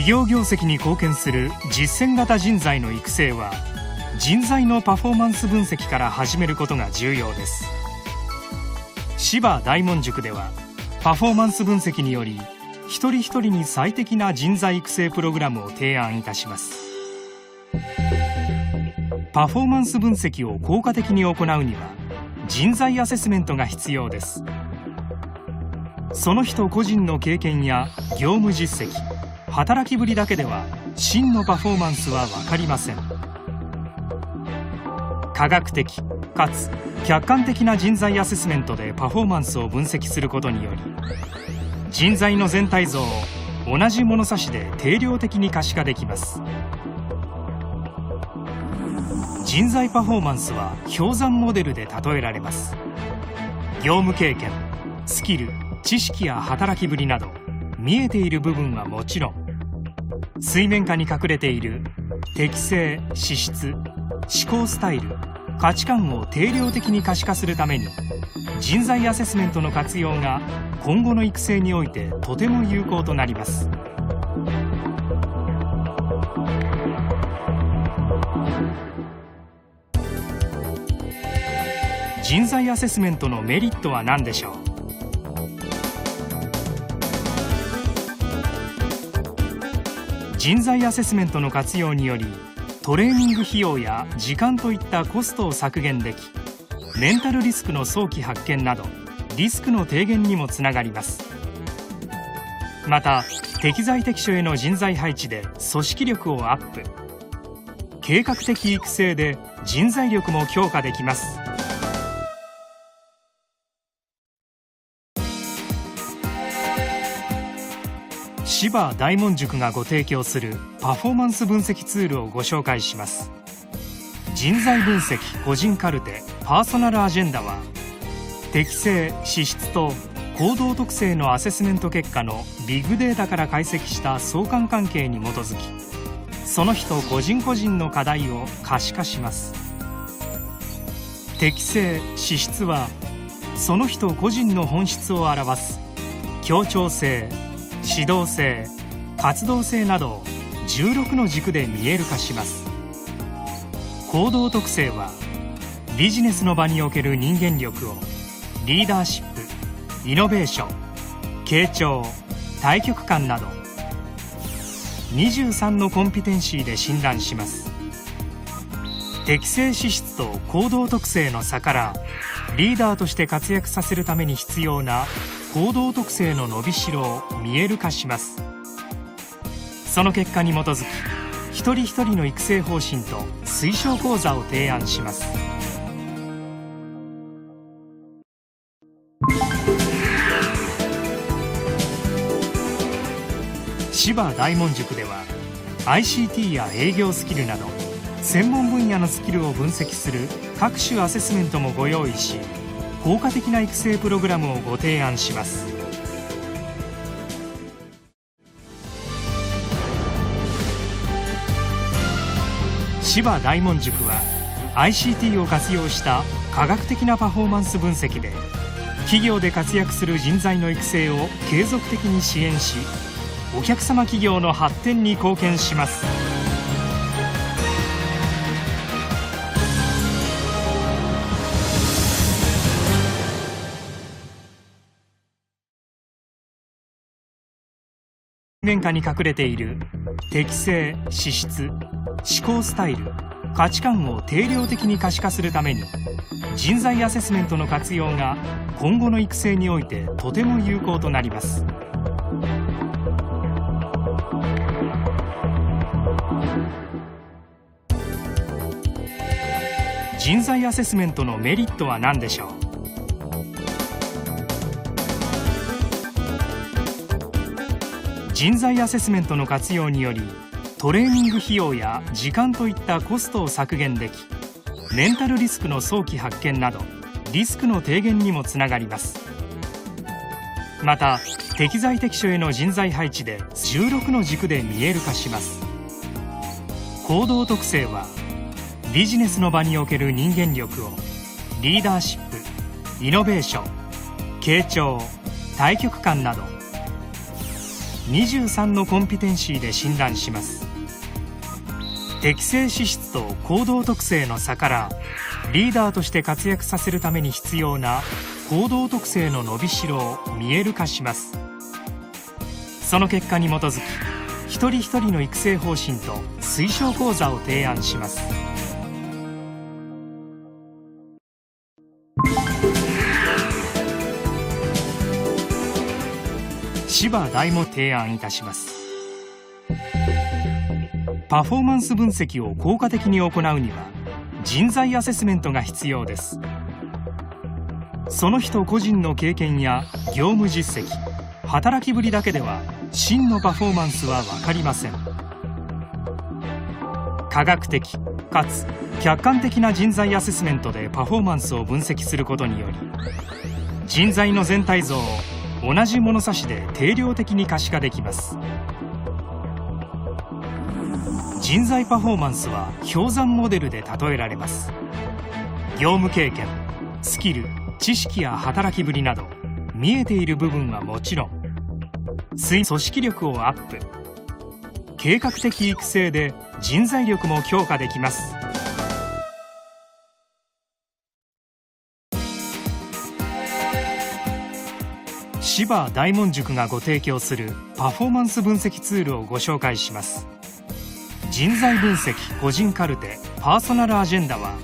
企業業績に貢献する実践型人材の育成は、人材のパフォーマンス分析から始めることが重要です。芝大門塾では、パフォーマンス分析により一人一人に最適な人材育成プログラムを提案いたします。パフォーマンス分析を効果的に行うには、人材アセスメントが必要です。その人個人の経験や業務実績、働きぶりだけでは真のパフォーマンスは分かりません。科学的かつ客観的な人材アセスメントでパフォーマンスを分析することにより、人材の全体像を同じ物差しで定量的に可視化できます。人材パフォーマンスは氷山モデルで例えられます。業務経験、スキル、知識や働きぶりなど見えている部分はもちろん、水面下に隠れている適性、資質、思考スタイル、価値観を定量的に可視化するために、人材アセスメントの活用が今後の育成においてとても有効となります。人材アセスメントのメリットは何でしょう。人材アセスメントの活用により、トレーニング費用や時間といったコストを削減でき、メンタルリスクの早期発見などリスクの低減にもつながります。また、適材適所への人材配置で組織力をアップ、計画的育成で人材力も強化できます。芝大門塾がご提供するパフォーマンス分析ツールをご紹介します。人材分析個人カルテパーソナルアジェンダは、適性、資質と行動特性のアセスメント結果のビッグデータから解析した相関関係に基づき、その人個人個人の課題を可視化します。適性、資質はその人個人の本質を表す協調性、指導性、活動性などを16の軸で見える化します。行動特性はビジネスの場における人間力をリーダーシップ、イノベーション、傾聴、大局観など23のコンピテンシーで診断します。適性資質と行動特性の差から、リーダーとして活躍させるために必要な行動特性の伸びしろを見える化します。その結果に基づき、一人一人の育成方針と推奨講座を提案します。芝大門塾では ICT や営業スキルなど専門分野のスキルを分析する各種アセスメントもご用意し、効果的な育成プログラムをご提案します。芝大門塾は ICT を活用した科学的なパフォーマンス分析で、企業で活躍する人材の育成を継続的に支援し、お客様企業の発展に貢献します。面下に隠れている適性、資質、思考スタイル、価値観を定量的に可視化するために、人材アセスメントの活用が今後の育成においてとても有効となります。人材アセスメントのメリットは何でしょう。人材アセスメントの活用により、トレーニング費用や時間といったコストを削減でき、メンタルリスクの早期発見などリスクの低減にもつながります。また、適材適所への人材配置で16の軸で見える化します。行動特性はビジネスの場における人間力をリーダーシップ、イノベーション、傾聴、大局観など23のコンピテンシーで診断します。適性資質と行動特性の差からリーダーとして活躍させるために必要な行動特性の伸びしろを見える化します。その結果に基づき一人一人の育成方針と推奨講座を提案します。芝大も提案いたします。パフォーマンス分析を効果的に行うには人材アセスメントが必要です。その人個人の経験や業務実績、働きぶりだけでは真のパフォーマンスは分かりません。科学的かつ客観的な人材アセスメントでパフォーマンスを分析することにより人材の全体像を同じ物差しで定量的に可視化できます。人材パフォーマンスは氷山モデルで例えられます。業務経験、スキル、知識や働きぶりなど見えている部分はもちろん組織力をアップ、計画的育成で人材力も強化できます。芝大門塾がご提供するパフォーマンス分析ツールをご紹介します。人材分析個人カルテパーソナルアジェンダは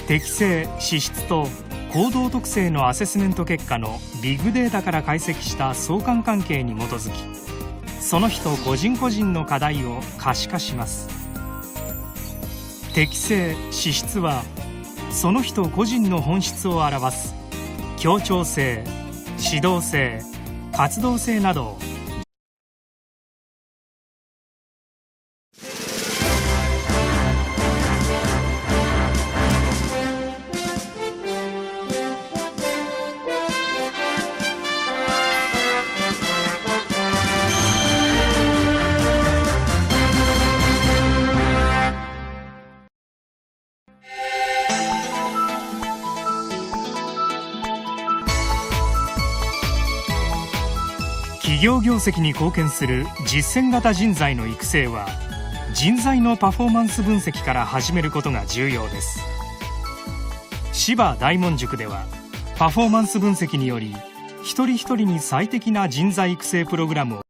適性、資質と行動特性のアセスメント結果のビッグデータから解析した相関関係に基づきその人個人個人の課題を可視化します。適性、資質はその人個人の本質を表す協調性、指導性、活動性などを企業業績に貢献する実践型人材の育成は人材のパフォーマンス分析から始めることが重要です。芝大門塾ではパフォーマンス分析により一人一人に最適な人材育成プログラムを